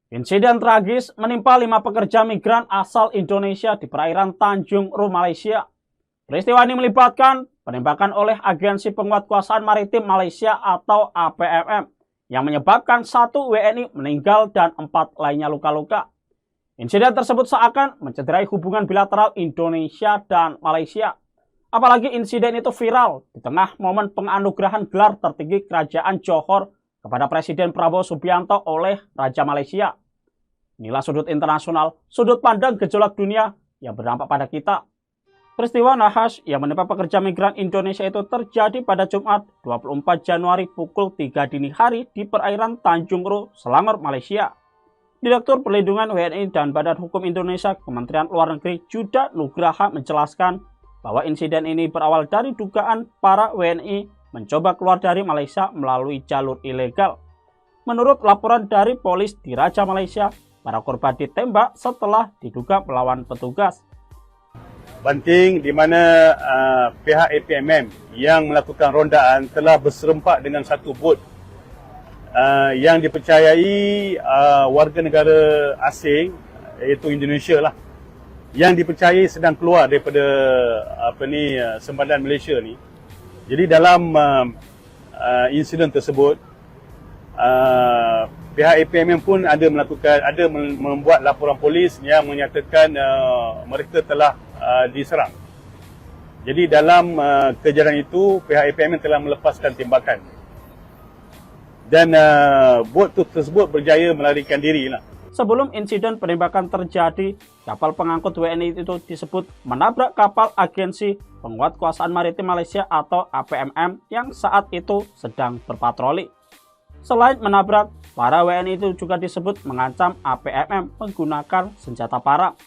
Insiden tragis menimpa 5 pekerja migran asal Indonesia di perairan Tanjung Ru, Malaysia. Peristiwa ini melibatkan penembakan oleh Agensi Penguatkuasaan Maritim Malaysia atau APMM yang menyebabkan 1 WNI meninggal dan 4 lainnya luka-luka. Insiden tersebut seakan mencederai hubungan bilateral Indonesia dan Malaysia. Apalagi insiden itu viral di tengah momen penganugerahan gelar tertinggi Kerajaan Johor kepada Presiden Prabowo Subianto oleh Raja Malaysia. Inilah sudut internasional, sudut pandang gejolak dunia yang berdampak pada kita. Peristiwa nahas yang menimpa pekerja migran Indonesia itu terjadi pada Jumat 24 Januari pukul 3 dini hari di perairan Tanjung Ru, Selangor, Malaysia. Direktur Perlindungan WNI dan Badan Hukum Indonesia Kementerian Luar Negeri Juda Nugraha menjelaskan bahwa insiden ini berawal dari dugaan para WNI mencoba keluar dari Malaysia melalui jalur ilegal. Menurut laporan dari Polis Diraja Malaysia, para korban ditembak setelah diduga melawan petugas. Banting di mana pihak APMM yang melakukan rondaan telah berserempak dengan satu bot yang dipercayai warga negara asing, iaitu Indonesia lah, yang dipercayai sedang keluar daripada sempadan Malaysia ni. Jadi dalam insiden tersebut, pihak APMM pun ada membuat laporan polis yang menyatakan mereka telah diserang. Jadi dalam kejadian itu, pihak APMM telah melepaskan tembakan dan bot tersebut berjaya melarikan diri lah. Sebelum insiden penembakan terjadi, kapal pengangkut WNI itu disebut menabrak kapal Agensi Penguatkuasaan Maritim Malaysia atau APMM yang saat itu sedang berpatroli. Selain menabrak, para WNI itu juga disebut mengancam APMM menggunakan senjata parang.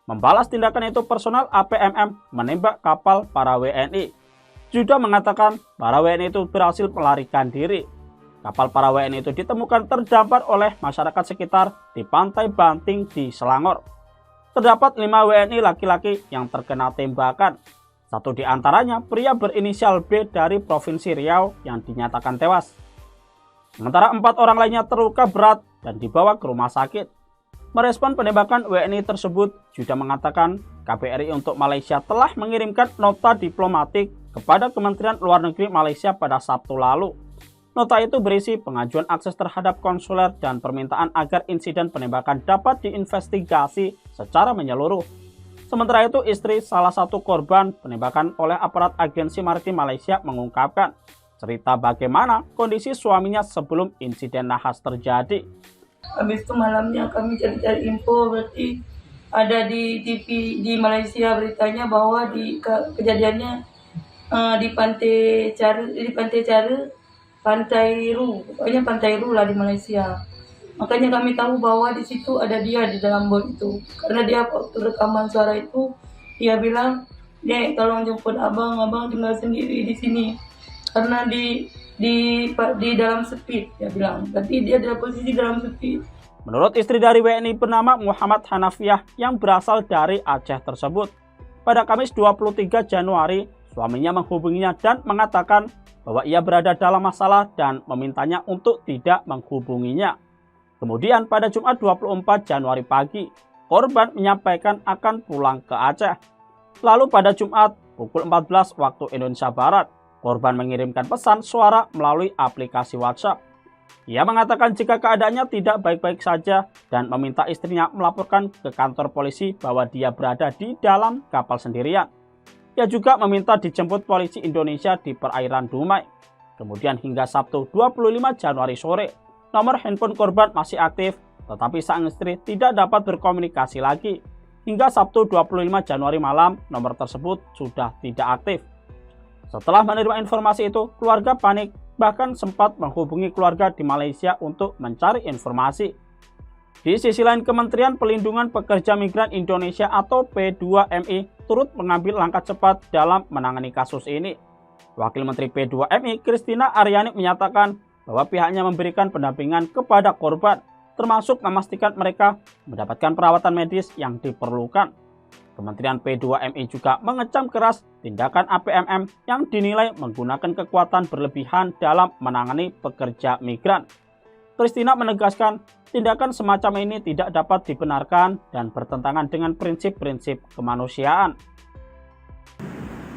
Membalas tindakan itu, personal APMM menembak kapal para WNI. Juda mengatakan para WNI itu berhasil melarikan diri. Kapal para WNI itu ditemukan terdampar oleh masyarakat sekitar di Pantai Banting di Selangor. Terdapat 5 WNI laki-laki yang terkena tembakan. 1 di antaranya pria berinisial B dari Provinsi Riau yang dinyatakan tewas. Sementara 4 orang lainnya terluka berat dan dibawa ke rumah sakit. Merespon penembakan WNI tersebut, Juda mengatakan KBRI untuk Malaysia telah mengirimkan nota diplomatik kepada Kementerian Luar Negeri Malaysia pada Sabtu lalu. Nota itu berisi pengajuan akses terhadap konsuler dan permintaan agar insiden penembakan dapat diinvestigasi secara menyeluruh. Sementara itu, istri salah satu korban penembakan oleh aparat Agensi Maritim Malaysia mengungkapkan cerita bagaimana kondisi suaminya sebelum insiden nahas terjadi. Habis itu malamnya kami cari-cari info, berarti ada di TV di Malaysia beritanya bahwa kejadiannya di Pantai Cara, Pantai Ru, pokoknya Pantai Ru lah di Malaysia. Makanya kami tahu bahwa di situ ada dia di dalam bot itu. Karena dia waktu rekaman suara itu, dia bilang, "Dek, tolong jemput abang tinggal sendiri di sini." Karena di dalam speed, dia bilang. Berarti dia dalam posisi dalam speed. Menurut istri dari WNI bernama Muhammad Hanafiah yang berasal dari Aceh tersebut, pada Kamis 23 Januari, suaminya menghubunginya dan mengatakan bahwa ia berada dalam masalah dan memintanya untuk tidak menghubunginya. Kemudian pada Jumat 24 Januari pagi, korban menyampaikan akan pulang ke Aceh. Lalu pada Jumat pukul 14 waktu Indonesia Barat, korban mengirimkan pesan suara melalui aplikasi WhatsApp. Ia mengatakan jika keadaannya tidak baik-baik saja dan meminta istrinya melaporkan ke kantor polisi bahwa dia berada di dalam kapal sendirian. Ia juga meminta dijemput polisi Indonesia di perairan Dumai. Kemudian hingga Sabtu 25 Januari sore, nomor handphone korban masih aktif, tetapi sang istri tidak dapat berkomunikasi lagi. Hingga Sabtu 25 Januari malam, nomor tersebut sudah tidak aktif. Setelah menerima informasi itu, keluarga panik, bahkan sempat menghubungi keluarga di Malaysia untuk mencari informasi. Di sisi lain, Kementerian Perlindungan Pekerja Migran Indonesia atau P2MI turut mengambil langkah cepat dalam menangani kasus ini. Wakil Menteri P2MI, Christina Aryani, menyatakan bahwa pihaknya memberikan pendampingan kepada korban, termasuk memastikan mereka mendapatkan perawatan medis yang diperlukan. Kementerian P2MI juga mengecam keras tindakan APMM yang dinilai menggunakan kekuatan berlebihan dalam menangani pekerja migran. Christina menegaskan tindakan semacam ini tidak dapat dibenarkan dan bertentangan dengan prinsip-prinsip kemanusiaan.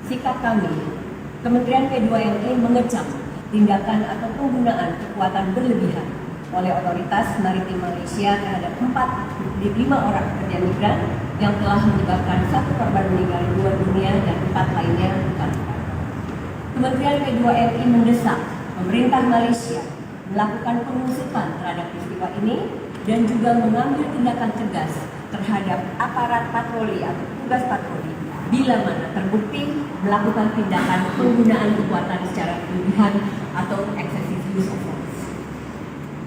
Sikap kami, Kementerian P2LE mengecam tindakan atau penggunaan kekuatan berlebihan oleh otoritas maritim Malaysia terhadap 5 orang pekerja migran yang telah menyebabkan 1 korban meninggal dunia dan 4 lainnya luka. Kementerian P2LE mendesak pemerintah Malaysia melakukan pengusutan terhadap peristiwa ini dan juga mengambil tindakan tegas terhadap aparat patroli atau petugas patroli bila mana terbukti melakukan tindakan penggunaan kekuatan secara berlebihan atau excessive use of force.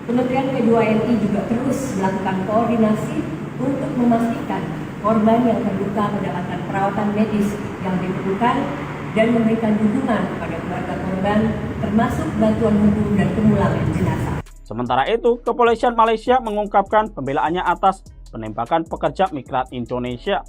Kementerian P2LE juga terus melakukan koordinasi untuk memastikan korban yang terluka mendapatkan perawatan medis yang diperlukan dan memberikan dukungan kepada keluarga korban, termasuk bantuan hukum dan pemulangan jenazah. Sementara itu, kepolisian Malaysia mengungkapkan pembelaannya atas penembakan pekerja migran Indonesia.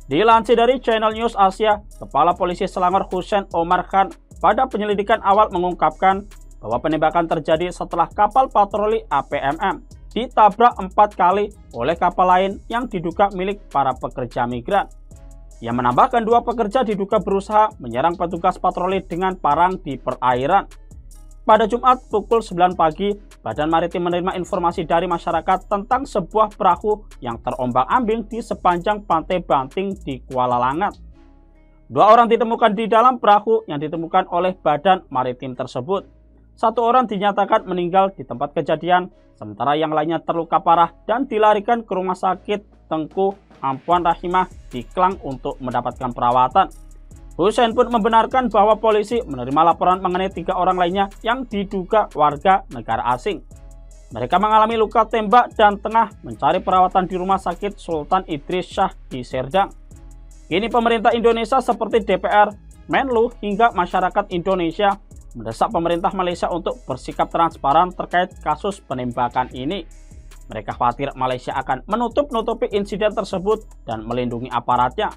Dilansir dari Channel News Asia, Kepala Polisi Selangor Hussein Omar Khan pada penyelidikan awal mengungkapkan bahwa penembakan terjadi setelah kapal patroli APMM ditabrak 4 kali oleh kapal lain yang diduga milik para pekerja migran. Yang menambahkan 2 pekerja diduga berusaha menyerang petugas patroli dengan parang di perairan. Pada Jumat pukul 9 pagi, Badan Maritim menerima informasi dari masyarakat tentang sebuah perahu yang terombang-ambing di sepanjang Pantai Banting di Kuala Langat. 2 orang ditemukan di dalam perahu yang ditemukan oleh Badan Maritim tersebut. 1 orang dinyatakan meninggal di tempat kejadian, sementara yang lainnya terluka parah dan dilarikan ke Rumah Sakit Tengku Ampuan Rahimah di Klang untuk mendapatkan perawatan. Hussein pun membenarkan bahwa polisi menerima laporan mengenai 3 orang lainnya yang diduga warga negara asing. Mereka mengalami luka tembak dan tengah mencari perawatan di Rumah Sakit Sultan Idris Shah di Serdang. Kini pemerintah Indonesia seperti DPR, Menlu hingga masyarakat Indonesia mendesak pemerintah Malaysia untuk bersikap transparan terkait kasus penembakan ini. Mereka khawatir Malaysia akan menutup-nutupi insiden tersebut dan melindungi aparatnya.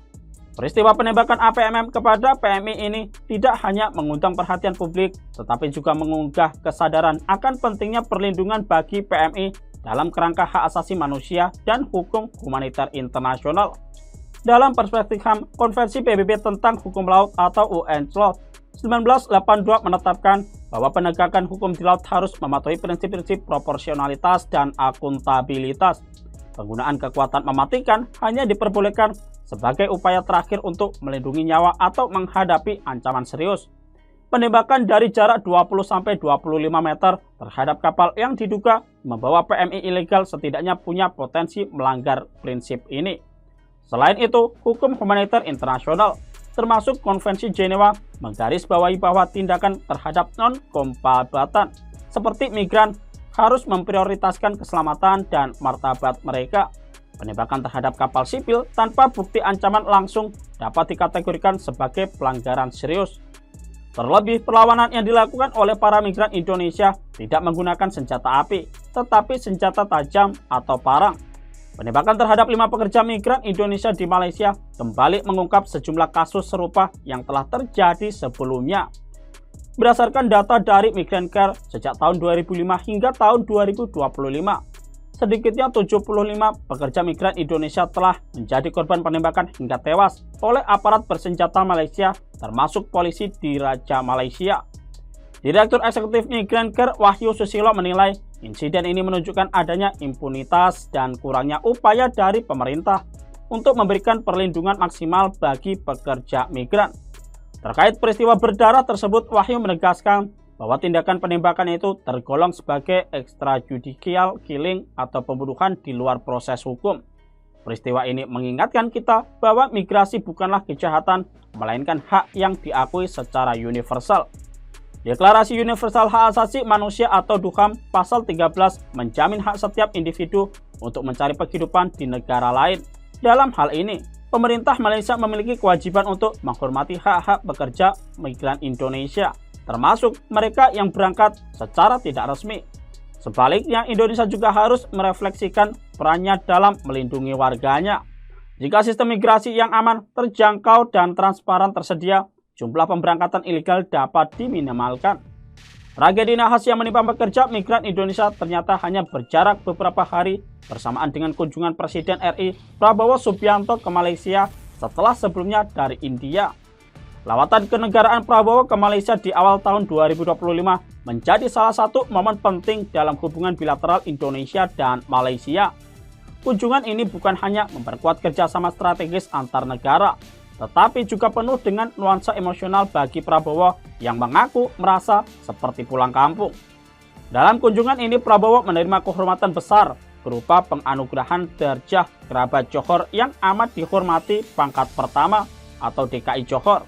Peristiwa penembakan APMM kepada PMI ini tidak hanya mengundang perhatian publik, tetapi juga mengunggah kesadaran akan pentingnya perlindungan bagi PMI dalam kerangka hak asasi manusia dan hukum humaniter internasional. Dalam perspektif HAM, Konvensi PBB tentang Hukum Laut atau UNCLOS 1982 menetapkan bahwa penegakan hukum di laut harus mematuhi prinsip-prinsip proporsionalitas dan akuntabilitas. Penggunaan kekuatan mematikan hanya diperbolehkan sebagai upaya terakhir untuk melindungi nyawa atau menghadapi ancaman serius. Penembakan dari jarak 20-25 meter terhadap kapal yang diduga membawa PMI ilegal setidaknya punya potensi melanggar prinsip ini. Selain itu, hukum humaniter internasional termasuk Konvensi Jenewa menggarisbawahi bahwa tindakan terhadap non-kombatan seperti migran harus memprioritaskan keselamatan dan martabat mereka. Penembakan terhadap kapal sipil tanpa bukti ancaman langsung dapat dikategorikan sebagai pelanggaran serius. Terlebih, perlawanan yang dilakukan oleh para migran Indonesia tidak menggunakan senjata api, tetapi senjata tajam atau parang. Penembakan terhadap 5 pekerja migran Indonesia di Malaysia kembali mengungkap sejumlah kasus serupa yang telah terjadi sebelumnya. Berdasarkan data dari Migrant Care sejak tahun 2005 hingga tahun 2025, sedikitnya 75 pekerja migran Indonesia telah menjadi korban penembakan hingga tewas oleh aparat bersenjata Malaysia, termasuk polisi di Raja Malaysia. Direktur Eksekutif Migrant Care Wahyu Susilo menilai insiden ini menunjukkan adanya impunitas dan kurangnya upaya dari pemerintah untuk memberikan perlindungan maksimal bagi pekerja migran. Terkait peristiwa berdarah tersebut, Wahyu menegaskan bahwa tindakan penembakan itu tergolong sebagai extrajudicial killing atau pembunuhan di luar proses hukum. Peristiwa ini mengingatkan kita bahwa migrasi bukanlah kejahatan, melainkan hak yang diakui secara universal. Deklarasi Universal Hak Asasi Manusia atau DUHAM pasal 13 menjamin hak setiap individu untuk mencari penghidupan di negara lain. Dalam hal ini, pemerintah Malaysia memiliki kewajiban untuk menghormati hak-hak pekerja migran Indonesia, termasuk mereka yang berangkat secara tidak resmi. Sebaliknya, Indonesia juga harus merefleksikan perannya dalam melindungi warganya. Jika sistem migrasi yang aman, terjangkau, dan transparan tersedia, jumlah pemberangkatan ilegal dapat diminimalkan. Tragedi nahas yang menimpa pekerja migran Indonesia ternyata hanya berjarak beberapa hari bersamaan dengan kunjungan Presiden RI Prabowo Subianto ke Malaysia setelah sebelumnya dari India. Lawatan kenegaraan Prabowo ke Malaysia di awal tahun 2025 menjadi salah satu momen penting dalam hubungan bilateral Indonesia dan Malaysia. Kunjungan ini bukan hanya memperkuat kerjasama strategis antar negara, tetapi juga penuh dengan nuansa emosional bagi Prabowo yang mengaku merasa seperti pulang kampung. Dalam kunjungan ini Prabowo menerima kehormatan besar berupa penganugerahan Darjah Kerabat Johor yang amat dihormati pangkat pertama atau DKI Johor.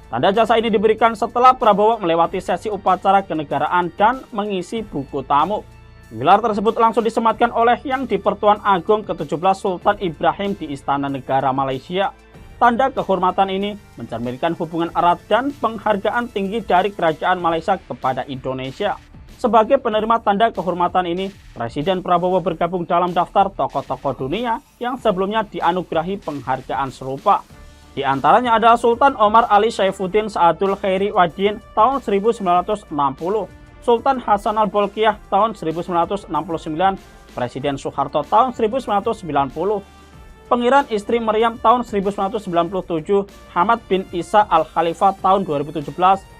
Tanda jasa ini diberikan setelah Prabowo melewati sesi upacara kenegaraan dan mengisi buku tamu. Gelar tersebut langsung disematkan oleh Yang di-Pertuan Agong ke-17 Sultan Ibrahim di Istana Negara Malaysia. Tanda kehormatan ini mencerminkan hubungan erat dan penghargaan tinggi dari Kerajaan Malaysia kepada Indonesia. Sebagai penerima tanda kehormatan ini, Presiden Prabowo bergabung dalam daftar tokoh-tokoh dunia yang sebelumnya dianugerahi penghargaan serupa. Di antaranya adalah Sultan Omar Ali Saifuddin Saadul Khairi Wadin tahun 1960, Sultan Hasan al-Bolkiah tahun 1969, Presiden Soeharto tahun 1990, Pangeran Istri Maryam tahun 1997, Hamad bin Isa al-Khalifah tahun 2017,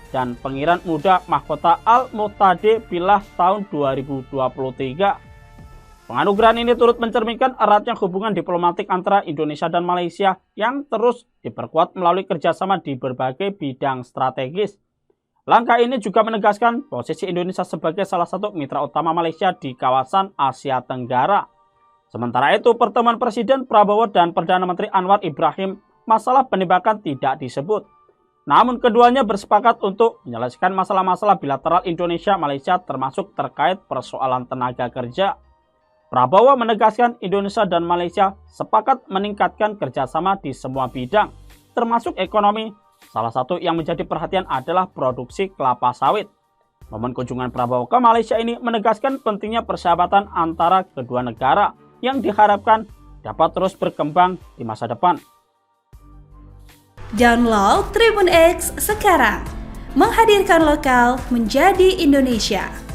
dan Pangeran Muda Mahkota al-Muhtadi Billah tahun 2023. Penganugerahan ini turut mencerminkan eratnya hubungan diplomatik antara Indonesia dan Malaysia yang terus diperkuat melalui kerjasama di berbagai bidang strategis. Langkah ini juga menegaskan posisi Indonesia sebagai salah satu mitra utama Malaysia di kawasan Asia Tenggara. Sementara itu, pertemuan Presiden Prabowo dan Perdana Menteri Anwar Ibrahim, masalah penembakan tidak disebut. Namun keduanya bersepakat untuk menyelesaikan masalah-masalah bilateral Indonesia-Malaysia termasuk terkait persoalan tenaga kerja. Prabowo menegaskan Indonesia dan Malaysia sepakat meningkatkan kerjasama di semua bidang, termasuk ekonomi. Salah satu yang menjadi perhatian adalah produksi kelapa sawit. Momen kunjungan Prabowo ke Malaysia ini menegaskan pentingnya persahabatan antara kedua negara yang diharapkan dapat terus berkembang di masa depan. Download Tribun X sekarang, menghadirkan lokal menjadi Indonesia.